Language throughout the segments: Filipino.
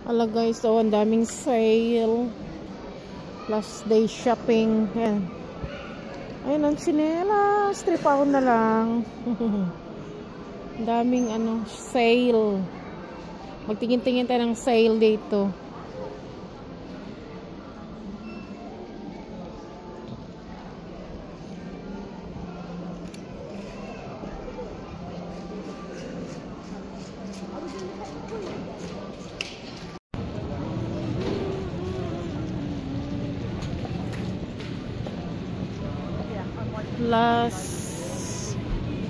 Ala guys, so ang daming sale. Last day shopping. Ayan. Ayun ang tsinelas. 3 pound na lang. Daming sale. Magtingin-tingin tayo ng sale dito. Last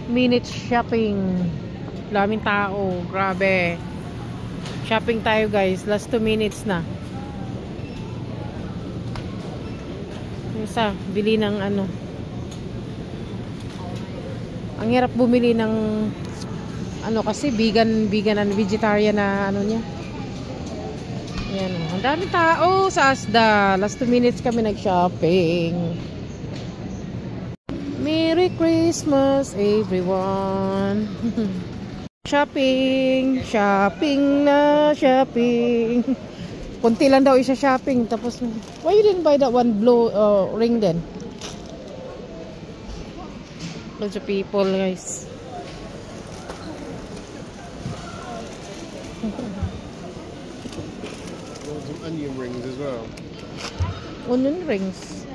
minute shopping. Daming tao, grabe. Shopping tayo guys, last 2 minutes na. Isa, bili ng ang hirap bumili ng kasi vegan and vegetarian na niya. Ayan, ang daming tao sa Asda. Last 2 minutes kami nag-shopping. Merry Christmas everyone. Shopping na shopping. Kunti lang daw isa shopping. Tapos why you didn't buy that one blue ring then? Lots of people guys. Some onion rings as well. Onion rings.